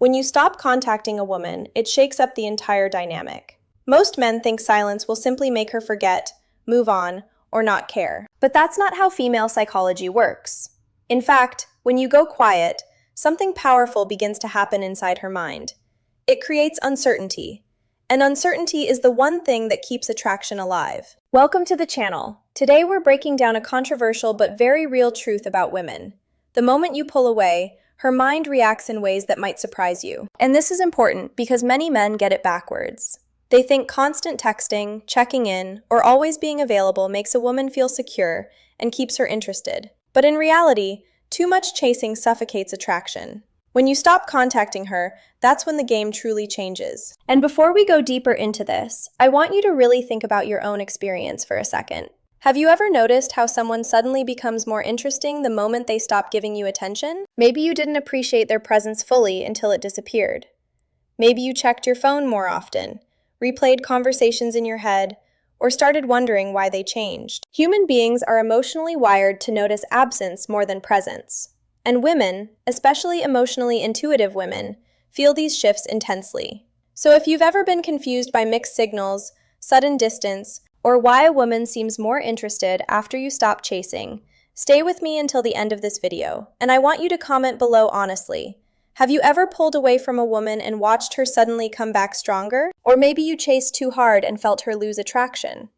When you stop contacting a woman, it shakes up the entire dynamic. Most men think silence will simply make her forget, move on, or not care. But that's not how female psychology works. In fact, when you go quiet, something powerful begins to happen inside her mind. It creates uncertainty. And uncertainty is the one thing that keeps attraction alive. Welcome to the channel. Today we're breaking down a controversial but very real truth about women. The moment you pull away, her mind reacts in ways that might surprise you. And this is important because many men get it backwards. They think constant texting, checking in, or always being available makes a woman feel secure and keeps her interested. But in reality, too much chasing suffocates attraction. When you stop contacting her, that's when the game truly changes. And before we go deeper into this, I want you to really think about your own experience for a second. Have you ever noticed how someone suddenly becomes more interesting the moment they stop giving you attention? Maybe you didn't appreciate their presence fully until it disappeared. Maybe you checked your phone more often, replayed conversations in your head, or started wondering why they changed. Human beings are emotionally wired to notice absence more than presence. And women, especially emotionally intuitive women, feel these shifts intensely. So if you've ever been confused by mixed signals, sudden distance, or why a woman seems more interested after you stop chasing, stay with me until the end of this video, and I want you to comment below honestly. Have you ever pulled away from a woman and watched her suddenly come back stronger? Or maybe you chased too hard and felt her lose attraction.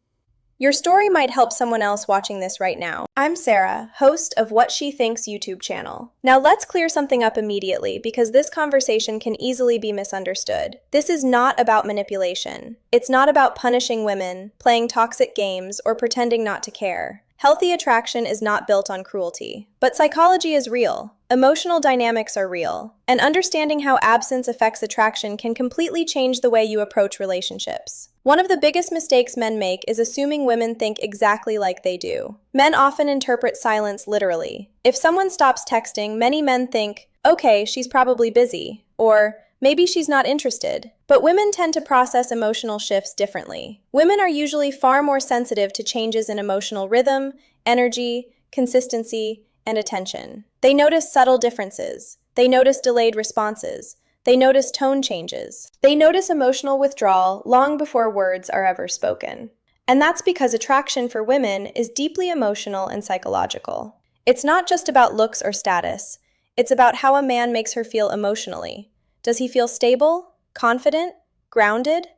Your story might help someone else watching this right now. I'm Sarah, host of What She Thinks YouTube channel. Now let's clear something up immediately because this conversation can easily be misunderstood. This is not about manipulation. It's not about punishing women, playing toxic games, or pretending not to care. Healthy attraction is not built on cruelty. But psychology is real. Emotional dynamics are real. And understanding how absence affects attraction can completely change the way you approach relationships. One of the biggest mistakes men make is assuming women think exactly like they do. Men often interpret silence literally. If someone stops texting, many men think, okay, she's probably busy, or maybe she's not interested. But women tend to process emotional shifts differently. Women are usually far more sensitive to changes in emotional rhythm, energy, consistency, and attention. They notice subtle differences. They notice delayed responses. They notice tone changes. They notice emotional withdrawal long before words are ever spoken. And that's because attraction for women is deeply emotional and psychological. It's not just about looks or status. It's about how a man makes her feel emotionally. Does he feel stable, confident, grounded,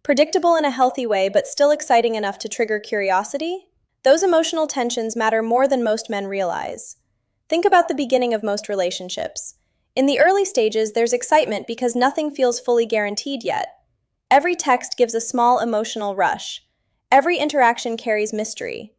predictable in a healthy way but still exciting enough to trigger curiosity? Those emotional tensions matter more than most men realize. Think about the beginning of most relationships. In the early stages, there's excitement because nothing feels fully guaranteed yet. Every text gives a small emotional rush. Every interaction carries mystery.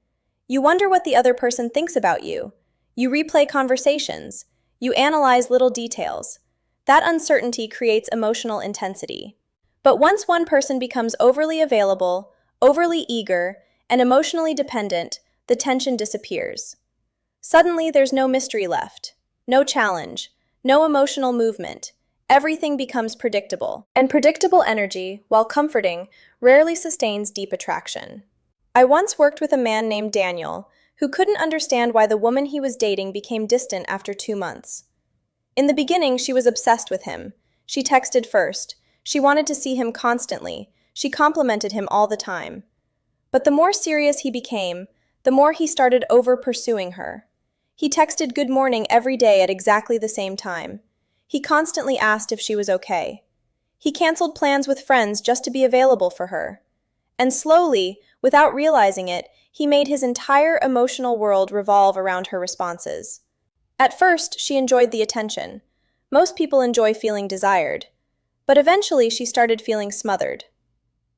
You wonder what the other person thinks about you. You replay conversations. You analyze little details. That uncertainty creates emotional intensity. But once one person becomes overly available, overly eager, and emotionally dependent, the tension disappears. Suddenly, there's no mystery left, no challenge, no emotional movement. Everything becomes predictable. And predictable energy, while comforting, rarely sustains deep attraction. I once worked with a man named Daniel, who couldn't understand why the woman he was dating became distant after 2 months. In the beginning, she was obsessed with him. She texted first. She wanted to see him constantly. She complimented him all the time. But the more serious he became, the more he started over-pursuing her. He texted good morning every day at exactly the same time. He constantly asked if she was okay. He canceled plans with friends just to be available for her. And slowly, without realizing it, he made his entire emotional world revolve around her responses. At first, she enjoyed the attention. Most people enjoy feeling desired. But eventually, she started feeling smothered.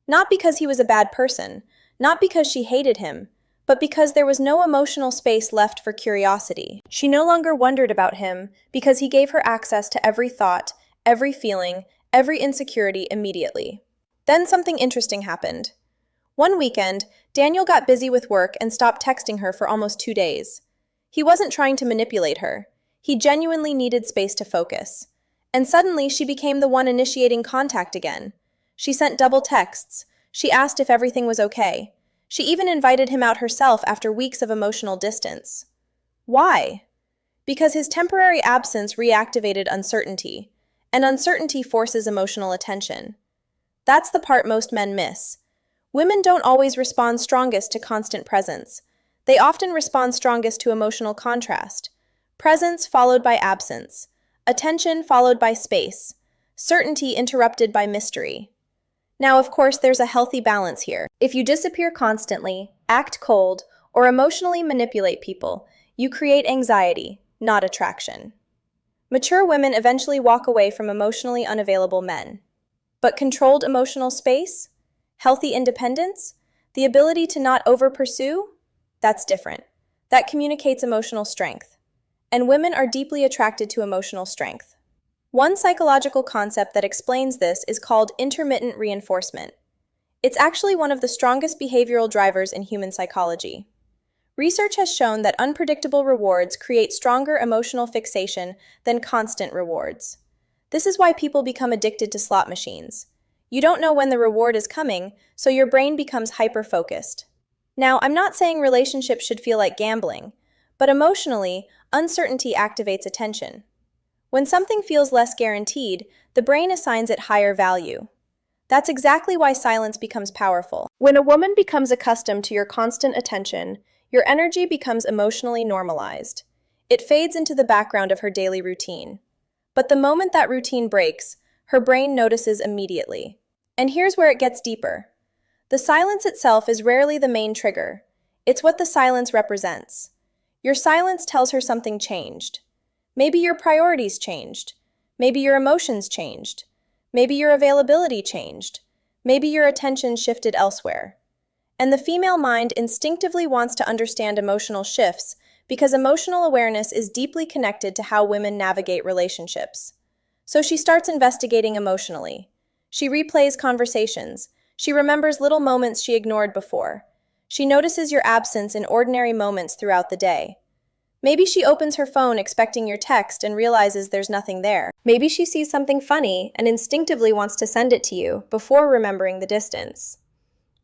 Not because he was a bad person, not because she hated him, but because there was no emotional space left for curiosity. She no longer wondered about him because he gave her access to every thought, every feeling, every insecurity immediately. Then something interesting happened. One weekend, Daniel got busy with work and stopped texting her for almost 2 days. He wasn't trying to manipulate her. He genuinely needed space to focus. And suddenly, she became the one initiating contact again. She sent double texts. She asked if everything was okay. She even invited him out herself after weeks of emotional distance. Why? Because his temporary absence reactivated uncertainty. And uncertainty forces emotional attention. That's the part most men miss. Women don't always respond strongest to constant presence. They often respond strongest to emotional contrast. Presence followed by absence. Attention followed by space. Certainty interrupted by mystery. Now, of course, there's a healthy balance here. If you disappear constantly, act cold, or emotionally manipulate people, you create anxiety, not attraction. Mature women eventually walk away from emotionally unavailable men. But controlled emotional space? Healthy independence? The ability to not over-pursue? That's different. That communicates emotional strength. And women are deeply attracted to emotional strength. One psychological concept that explains this is called intermittent reinforcement. It's actually one of the strongest behavioral drivers in human psychology. Research has shown that unpredictable rewards create stronger emotional fixation than constant rewards. This is why people become addicted to slot machines. You don't know when the reward is coming, so your brain becomes hyper-focused. Now, I'm not saying relationships should feel like gambling, but emotionally, uncertainty activates attention. When something feels less guaranteed, the brain assigns it higher value. That's exactly why silence becomes powerful. When a woman becomes accustomed to your constant attention, your energy becomes emotionally normalized. It fades into the background of her daily routine. But the moment that routine breaks, her brain notices immediately. And here's where it gets deeper. The silence itself is rarely the main trigger. It's what the silence represents. Your silence tells her something changed. Maybe your priorities changed. Maybe your emotions changed. Maybe your availability changed. Maybe your attention shifted elsewhere. And the female mind instinctively wants to understand emotional shifts because emotional awareness is deeply connected to how women navigate relationships. So she starts investigating emotionally. She replays conversations. She remembers little moments she ignored before. She notices your absence in ordinary moments throughout the day. Maybe she opens her phone expecting your text and realizes there's nothing there. Maybe she sees something funny and instinctively wants to send it to you before remembering the distance.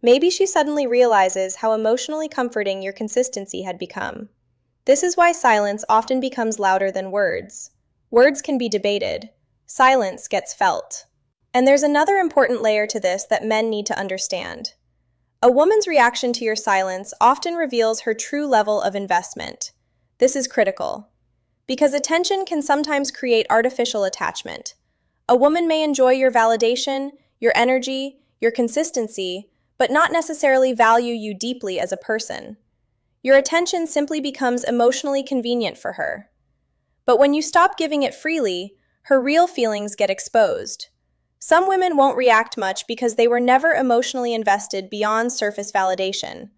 Maybe she suddenly realizes how emotionally comforting your consistency had become. This is why silence often becomes louder than words. Words can be debated. Silence gets felt. And there's another important layer to this that men need to understand. A woman's reaction to your silence often reveals her true level of investment. This is critical, because attention can sometimes create artificial attachment. A woman may enjoy your validation, your energy, your consistency, but not necessarily value you deeply as a person. Your attention simply becomes emotionally convenient for her. But when you stop giving it freely, her real feelings get exposed. Some women won't react much because they were never emotionally invested beyond surface validation.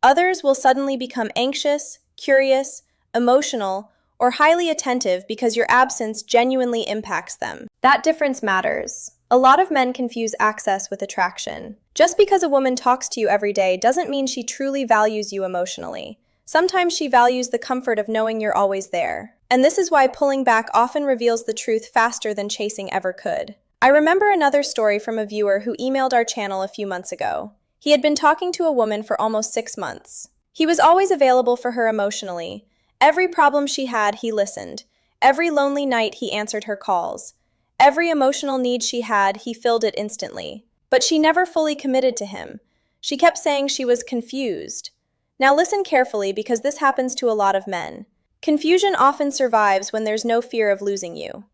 Others will suddenly become anxious, curious, emotional, or highly attentive because your absence genuinely impacts them. That difference matters. A lot of men confuse access with attraction. Just because a woman talks to you every day doesn't mean she truly values you emotionally. Sometimes she values the comfort of knowing you're always there. And this is why pulling back often reveals the truth faster than chasing ever could. I remember another story from a viewer who emailed our channel a few months ago. He had been talking to a woman for almost 6 months. He was always available for her emotionally. Every problem she had, he listened. Every lonely night, he answered her calls. Every emotional need she had, he filled it instantly. But she never fully committed to him. She kept saying she was confused. Now listen carefully because this happens to a lot of men. Confusion often survives when there's no fear of losing you.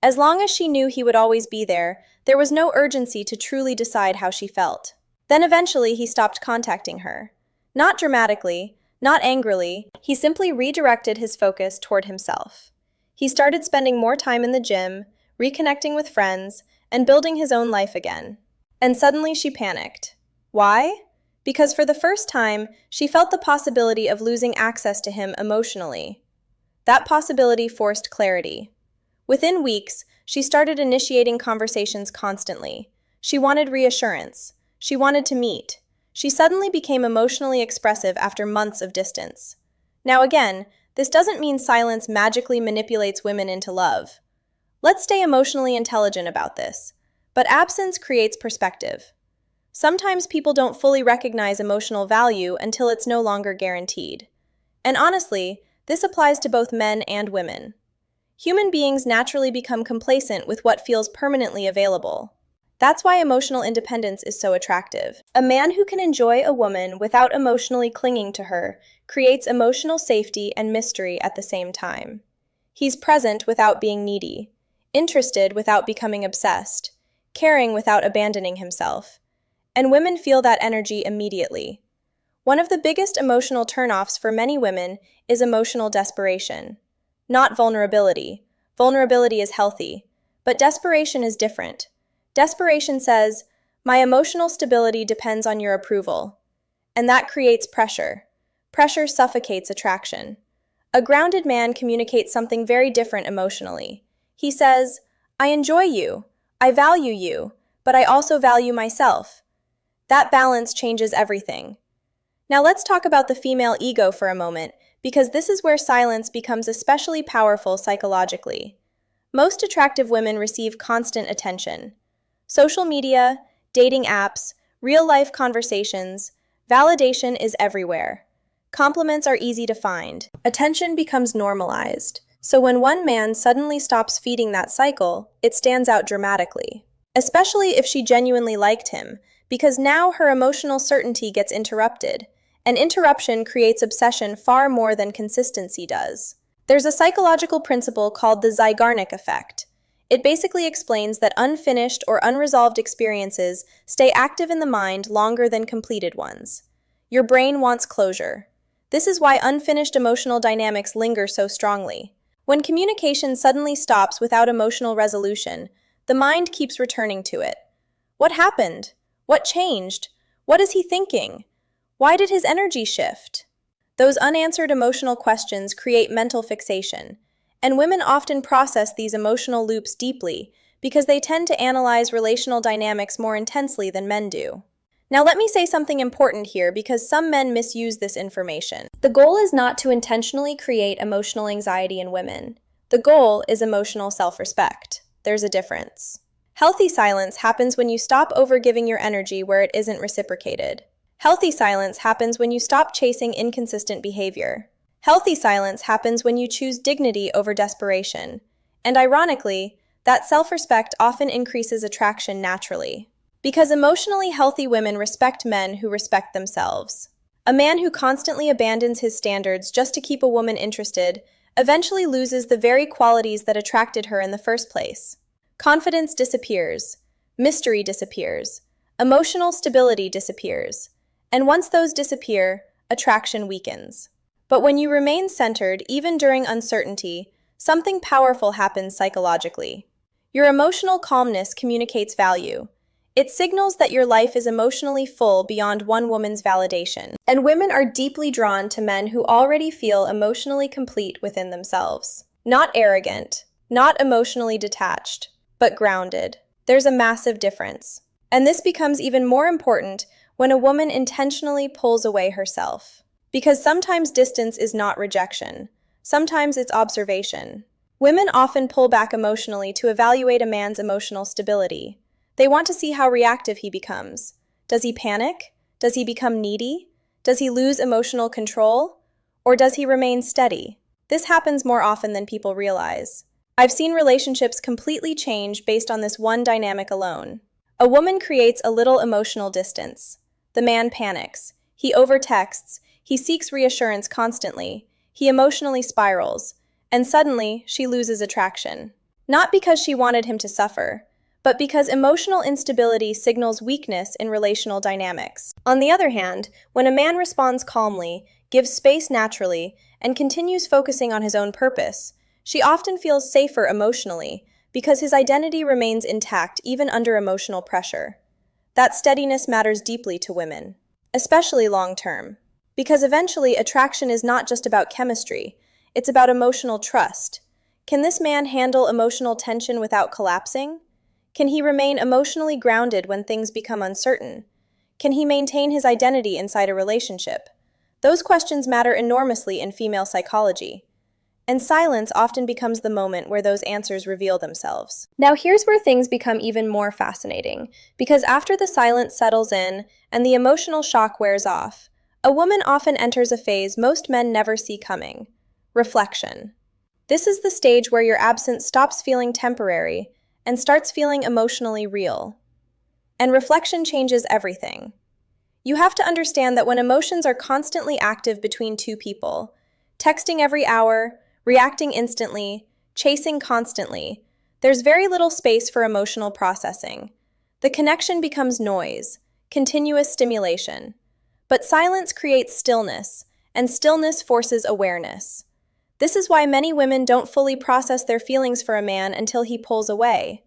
As long as she knew he would always be there was no urgency to truly decide how she felt. Then eventually he stopped contacting her. Not dramatically, not angrily, he simply redirected his focus toward himself. He started spending more time in the gym, reconnecting with friends, and building his own life again. And suddenly she panicked. Why? Because for the first time, she felt the possibility of losing access to him emotionally. That possibility forced clarity. Within weeks, she started initiating conversations constantly. She wanted reassurance. She wanted to meet. She suddenly became emotionally expressive after months of distance. Now again, this doesn't mean silence magically manipulates women into love. Let's stay emotionally intelligent about this. But absence creates perspective. Sometimes people don't fully recognize emotional value until it's no longer guaranteed. And honestly, this applies to both men and women. Human beings naturally become complacent with what feels permanently available. That's why emotional independence is so attractive. A man who can enjoy a woman without emotionally clinging to her creates emotional safety and mystery at the same time. He's present without being needy, interested without becoming obsessed, caring without abandoning himself. And women feel that energy immediately. One of the biggest emotional turnoffs for many women is emotional desperation. Not vulnerability. Vulnerability is healthy. But desperation is different. Desperation says, my emotional stability depends on your approval. And that creates pressure. Pressure suffocates attraction. A grounded man communicates something very different emotionally. He says, I enjoy you, I value you, but I also value myself. That balance changes everything. Now let's talk about the female ego for a moment, because this is where silence becomes especially powerful psychologically. Most attractive women receive constant attention. Social media, dating apps, real-life conversations, validation is everywhere. Compliments are easy to find. Attention becomes normalized. So when one man suddenly stops feeding that cycle, it stands out dramatically. Especially if she genuinely liked him, because now her emotional certainty gets interrupted. An interruption creates obsession far more than consistency does. There's a psychological principle called the Zeigarnik effect. It basically explains that unfinished or unresolved experiences stay active in the mind longer than completed ones. Your brain wants closure. This is why unfinished emotional dynamics linger so strongly. When communication suddenly stops without emotional resolution, the mind keeps returning to it. What happened? What changed? What is he thinking? Why did his energy shift? Those unanswered emotional questions create mental fixation, and women often process these emotional loops deeply because they tend to analyze relational dynamics more intensely than men do. Now let me say something important here because some men misuse this information. The goal is not to intentionally create emotional anxiety in women. The goal is emotional self-respect. There's a difference. Healthy silence happens when you stop overgiving your energy where it isn't reciprocated. Healthy silence happens when you stop chasing inconsistent behavior. Healthy silence happens when you choose dignity over desperation. And ironically, that self-respect often increases attraction naturally. Because emotionally healthy women respect men who respect themselves. A man who constantly abandons his standards just to keep a woman interested eventually loses the very qualities that attracted her in the first place. Confidence disappears. Mystery disappears. Emotional stability disappears. And once those disappear, attraction weakens. But when you remain centered, even during uncertainty, something powerful happens psychologically. Your emotional calmness communicates value. It signals that your life is emotionally full beyond one woman's validation. And women are deeply drawn to men who already feel emotionally complete within themselves. Not arrogant, not emotionally detached, but grounded. There's a massive difference. And this becomes even more important when a woman intentionally pulls away herself. Because sometimes distance is not rejection. Sometimes it's observation. Women often pull back emotionally to evaluate a man's emotional stability. They want to see how reactive he becomes. Does he panic? Does he become needy? Does he lose emotional control? Or does he remain steady? This happens more often than people realize. I've seen relationships completely change based on this one dynamic alone. A woman creates a little emotional distance. The man panics. He overtexts. He seeks reassurance constantly. He emotionally spirals. And suddenly, she loses attraction. Not because she wanted him to suffer, but because emotional instability signals weakness in relational dynamics. On the other hand, when a man responds calmly, gives space naturally, and continues focusing on his own purpose, she often feels safer emotionally because his identity remains intact even under emotional pressure. That steadiness matters deeply to women, especially long-term, because eventually attraction is not just about chemistry, it's about emotional trust. Can this man handle emotional tension without collapsing? Can he remain emotionally grounded when things become uncertain? Can he maintain his identity inside a relationship? Those questions matter enormously in female psychology. And silence often becomes the moment where those answers reveal themselves. Now here's where things become even more fascinating, because after the silence settles in and the emotional shock wears off, a woman often enters a phase most men never see coming: reflection. This is the stage where your absence stops feeling temporary and starts feeling emotionally real. And reflection changes everything. You have to understand that when emotions are constantly active between two people, texting every hour, reacting instantly, chasing constantly, there's very little space for emotional processing. The connection becomes noise, continuous stimulation. But silence creates stillness, and stillness forces awareness. This is why many women don't fully process their feelings for a man until he pulls away.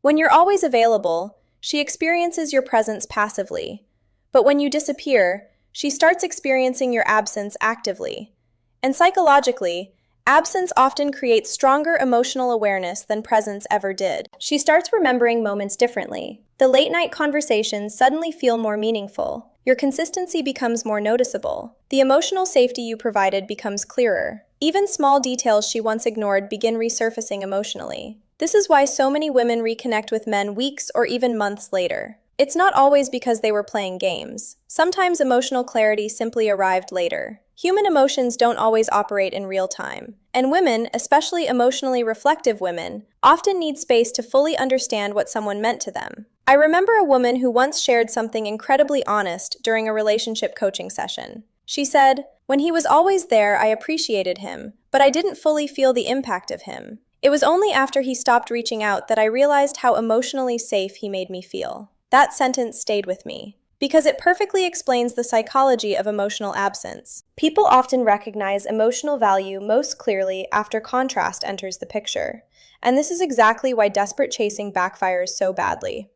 When you're always available, she experiences your presence passively. But when you disappear, she starts experiencing your absence actively. And psychologically, absence often creates stronger emotional awareness than presence ever did. She starts remembering moments differently. The late-night conversations suddenly feel more meaningful. Your consistency becomes more noticeable. The emotional safety you provided becomes clearer. Even small details she once ignored begin resurfacing emotionally. This is why so many women reconnect with men weeks or even months later. It's not always because they were playing games. Sometimes emotional clarity simply arrived later. Human emotions don't always operate in real time, and women, especially emotionally reflective women, often need space to fully understand what someone meant to them. I remember a woman who once shared something incredibly honest during a relationship coaching session. She said, "When he was always there, I appreciated him, but I didn't fully feel the impact of him. It was only after he stopped reaching out that I realized how emotionally safe he made me feel." That sentence stayed with me, because it perfectly explains the psychology of emotional absence. People often recognize emotional value most clearly after contrast enters the picture, and this is exactly why desperate chasing backfires so badly.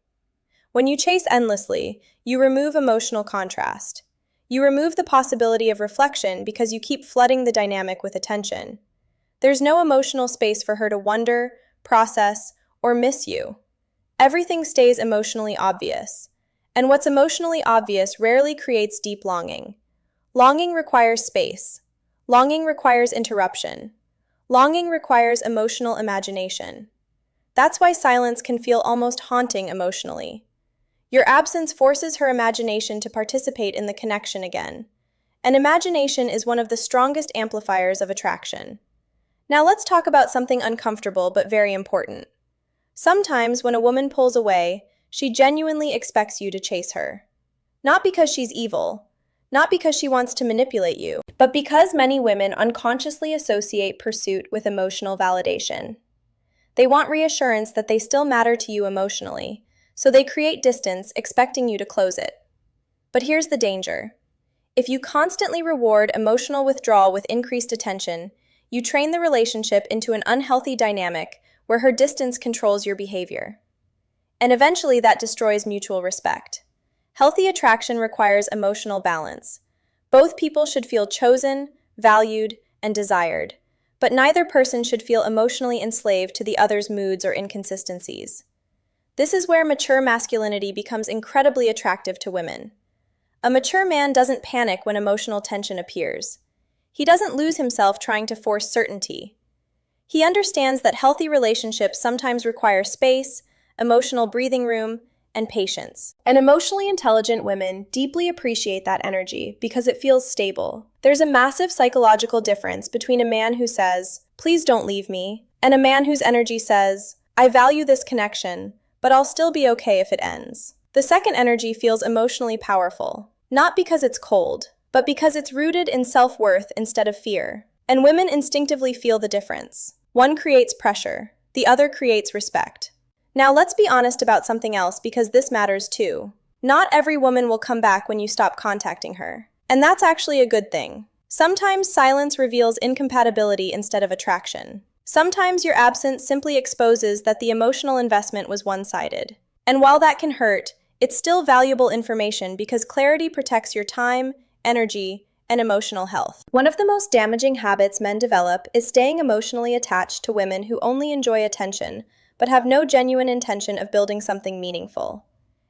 When you chase endlessly, you remove emotional contrast. You remove the possibility of reflection because you keep flooding the dynamic with attention. There's no emotional space for her to wonder, process, or miss you. Everything stays emotionally obvious. And what's emotionally obvious rarely creates deep longing. Longing requires space. Longing requires interruption. Longing requires emotional imagination. That's why silence can feel almost haunting emotionally. Your absence forces her imagination to participate in the connection again. And imagination is one of the strongest amplifiers of attraction. Now let's talk about something uncomfortable but very important. Sometimes when a woman pulls away, she genuinely expects you to chase her. Not because she's evil, not because she wants to manipulate you, but because many women unconsciously associate pursuit with emotional validation. They want reassurance that they still matter to you emotionally, so they create distance expecting you to close it. But here's the danger. If you constantly reward emotional withdrawal with increased attention, you train the relationship into an unhealthy dynamic where her distance controls your behavior. And eventually that destroys mutual respect. Healthy attraction requires emotional balance. Both people should feel chosen, valued, and desired, but neither person should feel emotionally enslaved to the other's moods or inconsistencies. This is where mature masculinity becomes incredibly attractive to women. A mature man doesn't panic when emotional tension appears. He doesn't lose himself trying to force certainty. He understands that healthy relationships sometimes require space, emotional breathing room, and patience. And emotionally intelligent women deeply appreciate that energy because it feels stable. There's a massive psychological difference between a man who says, "Please don't leave me," and a man whose energy says, "I value this connection, but I'll still be okay if it ends." The second energy feels emotionally powerful, not because it's cold, but because it's rooted in self-worth instead of fear. And women instinctively feel the difference. One creates pressure, the other creates respect. Now let's be honest about something else because this matters too. Not every woman will come back when you stop contacting her. And that's actually a good thing. Sometimes silence reveals incompatibility instead of attraction. Sometimes your absence simply exposes that the emotional investment was one-sided. And while that can hurt, it's still valuable information because clarity protects your time, energy, and emotional health. One of the most damaging habits men develop is staying emotionally attached to women who only enjoy attention, but have no genuine intention of building something meaningful.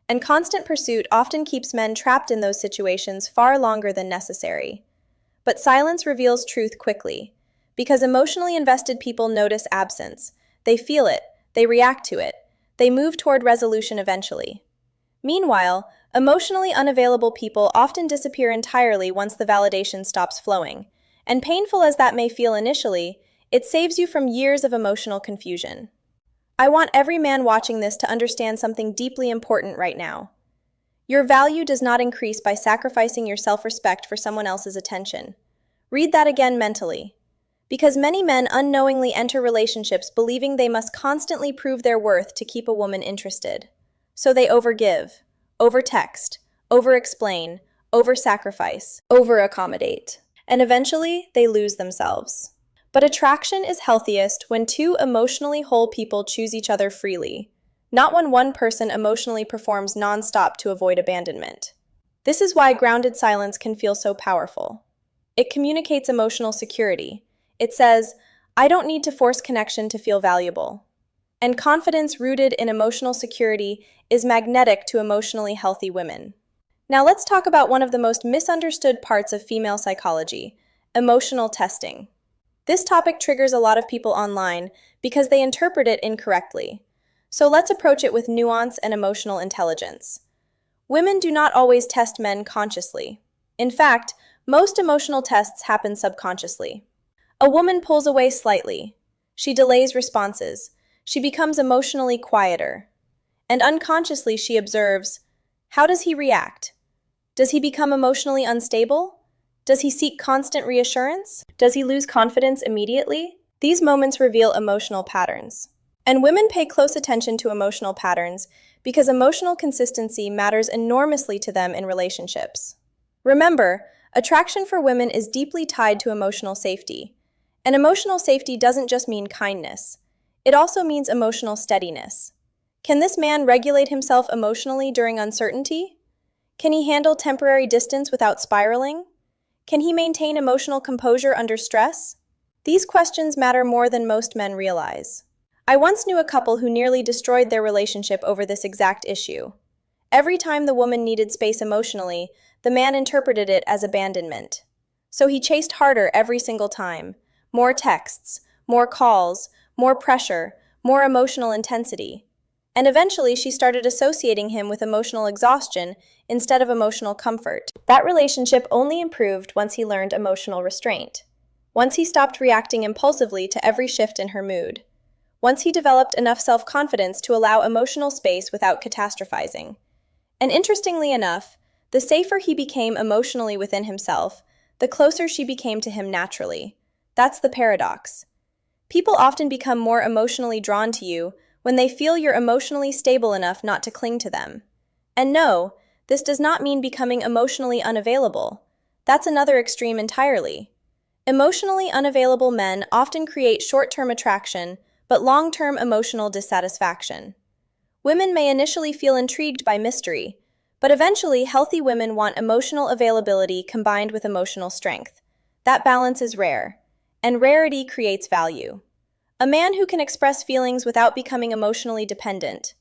And constant pursuit often keeps men trapped in those situations far longer than necessary. But silence reveals truth quickly, because emotionally invested people notice absence. They feel it, they react to it, they move toward resolution eventually. Meanwhile, emotionally unavailable people often disappear entirely once the validation stops flowing. And painful as that may feel initially, It saves you from years of emotional confusion. I want every man watching this to understand something deeply important right now. Your value does not increase by sacrificing your self-respect for someone else's attention. Read that again mentally. Because many men unknowingly enter relationships believing they must constantly prove their worth to keep a woman interested. So they overgive, overtext, overexplain, oversacrifice, overaccommodate, and eventually they lose themselves. But attraction is healthiest when two emotionally whole people choose each other freely, not when one person emotionally performs nonstop to avoid abandonment. This is why grounded silence can feel so powerful. It communicates emotional security. It says, I don't need to force connection to feel valuable. And confidence rooted in emotional security is magnetic to emotionally healthy women. Now let's talk about one of the most misunderstood parts of female psychology, emotional testing. This topic triggers a lot of people online because they interpret it incorrectly. So let's approach it with nuance and emotional intelligence. Women do not always test men consciously. In fact, most emotional tests happen subconsciously. A woman pulls away slightly. She delays responses. She becomes emotionally quieter. And unconsciously she observes, how does he react? Does he become emotionally unstable? Does he seek constant reassurance? Does he lose confidence immediately? These moments reveal emotional patterns. And women pay close attention to emotional patterns because emotional consistency matters enormously to them in relationships. Remember, attraction for women is deeply tied to emotional safety. And emotional safety doesn't just mean kindness. It also means emotional steadiness. Can this man regulate himself emotionally during uncertainty? Can he handle temporary distance without spiraling? Can he maintain emotional composure under stress? These questions matter more than most men realize. I once knew a couple who nearly destroyed their relationship over this exact issue. Every time the woman needed space emotionally, the man interpreted it as abandonment. So he chased harder every single time. More texts, more calls, more pressure, more emotional intensity. And eventually she started associating him with emotional exhaustion instead of emotional comfort. That relationship only improved once he learned emotional restraint. Once he stopped reacting impulsively to every shift in her mood. Once he developed enough self-confidence to allow emotional space without catastrophizing. And interestingly enough, the safer he became emotionally within himself, the closer she became to him naturally. That's the paradox. People often become more emotionally drawn to you when they feel you're emotionally stable enough not to cling to them. And no, this does not mean becoming emotionally unavailable. That's another extreme entirely. Emotionally unavailable men often create short-term attraction, but long-term emotional dissatisfaction. Women may initially feel intrigued by mystery, but eventually healthy women want emotional availability combined with emotional strength. That balance is rare, and rarity creates value. A man who can express feelings without becoming emotionally dependent.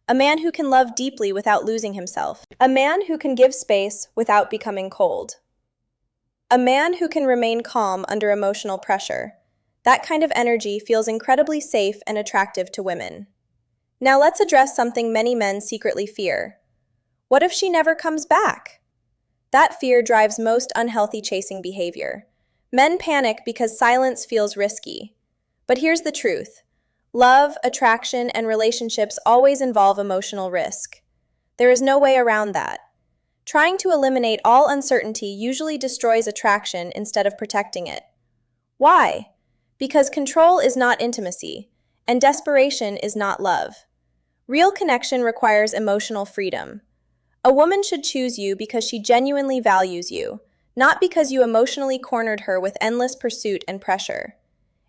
A man who can love deeply without losing himself. A man who can give space without becoming cold. A man who can remain calm under emotional pressure. That kind of energy feels incredibly safe and attractive to women. Now let's address something many men secretly fear. What if she never comes back? That fear drives most unhealthy chasing behavior. Men panic because silence feels risky. But here's the truth. Love, attraction, and relationships always involve emotional risk. There is no way around that. Trying to eliminate all uncertainty usually destroys attraction instead of protecting it. Why? Because control is not intimacy, and desperation is not love. Real connection requires emotional freedom. A woman should choose you because she genuinely values you, not because you emotionally cornered her with endless pursuit and pressure.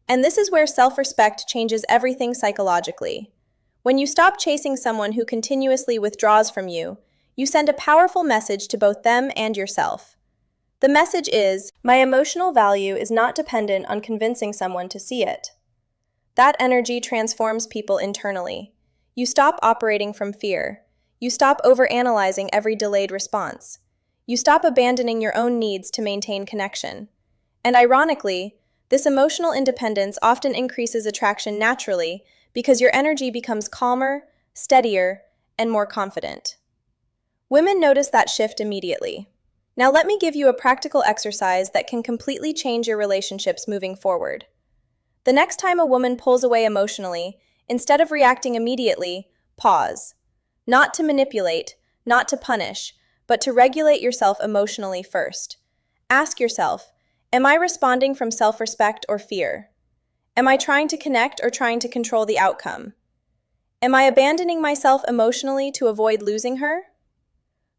And this is where self-respect changes everything psychologically. When you stop chasing someone who continuously withdraws from you, you send a powerful message to both them and yourself. The message is, my emotional value is not dependent on convincing someone to see it. That energy transforms people internally. You stop operating from fear. You stop overanalyzing every delayed response. You stop abandoning your own needs to maintain connection. And ironically, this emotional independence often increases attraction naturally because your energy becomes calmer, steadier, and more confident. Women notice that shift immediately. Now let me give you a practical exercise that can completely change your relationships moving forward. The next time a woman pulls away emotionally, instead of reacting immediately, pause. Not to manipulate, not to punish, but to regulate yourself emotionally first. Ask yourself, am I responding from self-respect or fear? Am I trying to connect or trying to control the outcome? Am I abandoning myself emotionally to avoid losing her?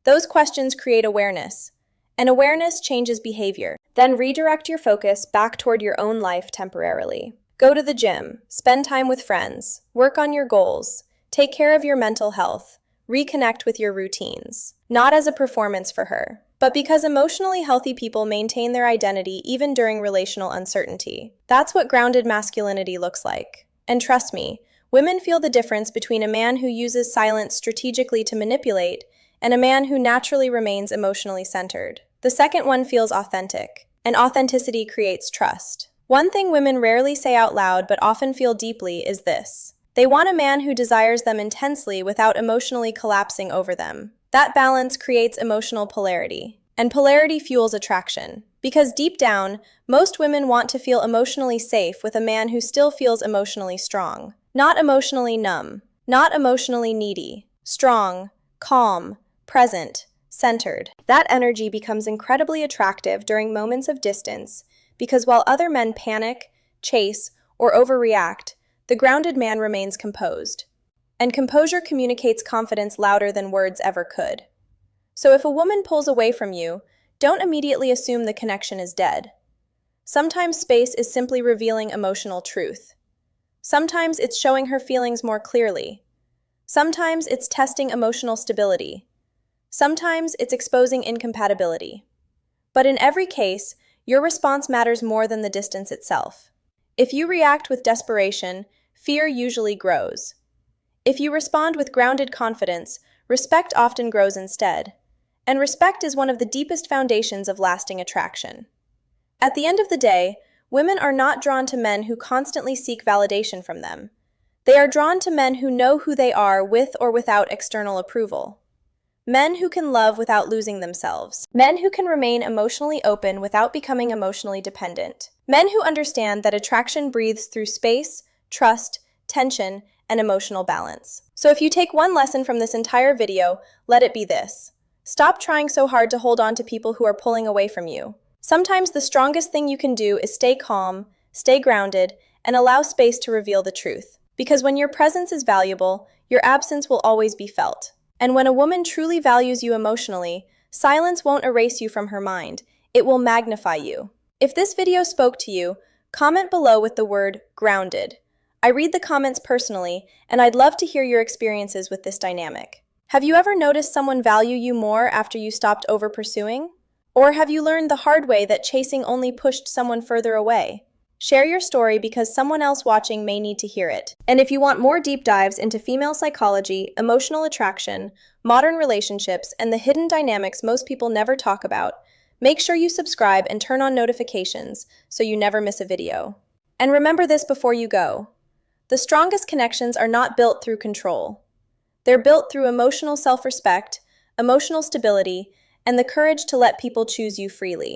Those questions create awareness, and awareness changes behavior. Then redirect your focus back toward your own life temporarily. Go to the gym, spend time with friends, work on your goals, take care of your mental health, reconnect with your routines. Not as a performance for her, but because emotionally healthy people maintain their identity even during relational uncertainty. That's what grounded masculinity looks like. And trust me, women feel the difference between a man who uses silence strategically to manipulate and a man who naturally remains emotionally centered. The second one feels authentic, and authenticity creates trust. One thing women rarely say out loud but often feel deeply is this. They want a man who desires them intensely without emotionally collapsing over them. That balance creates emotional polarity, and polarity fuels attraction. Because deep down, most women want to feel emotionally safe with a man who still feels emotionally strong. Not emotionally numb, not emotionally needy, strong, calm, present, centered. That energy becomes incredibly attractive during moments of distance because while other men panic, chase, or overreact, the grounded man remains composed. And composure communicates confidence louder than words ever could. So if a woman pulls away from you, don't immediately assume the connection is dead. Sometimes space is simply revealing emotional truth. Sometimes it's showing her feelings more clearly. Sometimes it's testing emotional stability. Sometimes it's exposing incompatibility. But in every case, your response matters more than the distance itself. If you react with desperation, fear usually grows. If you respond with grounded confidence, respect often grows instead. And respect is one of the deepest foundations of lasting attraction. At the end of the day, women are not drawn to men who constantly seek validation from them. They are drawn to men who know who they are with or without external approval. Men who can love without losing themselves. Men who can remain emotionally open without becoming emotionally dependent. Men who understand that attraction breathes through space, trust, tension, and emotional balance. So if you take one lesson from this entire video, let it be this. Stop trying so hard to hold on to people who are pulling away from you. Sometimes the strongest thing you can do is stay calm, stay grounded, and allow space to reveal the truth. Because when your presence is valuable, your absence will always be felt. And when a woman truly values you emotionally, silence won't erase you from her mind, it will magnify you. If this video spoke to you, comment below with the word grounded. I read the comments personally, and I'd love to hear your experiences with this dynamic. Have you ever noticed someone value you more after you stopped over-pursuing? Or have you learned the hard way that chasing only pushed someone further away? Share your story because someone else watching may need to hear it. And if you want more deep dives into female psychology, emotional attraction, modern relationships, and the hidden dynamics most people never talk about, make sure you subscribe and turn on notifications so you never miss a video. And remember this before you go. The strongest connections are not built through control. They're built through emotional self-respect, emotional stability, and the courage to let people choose you freely.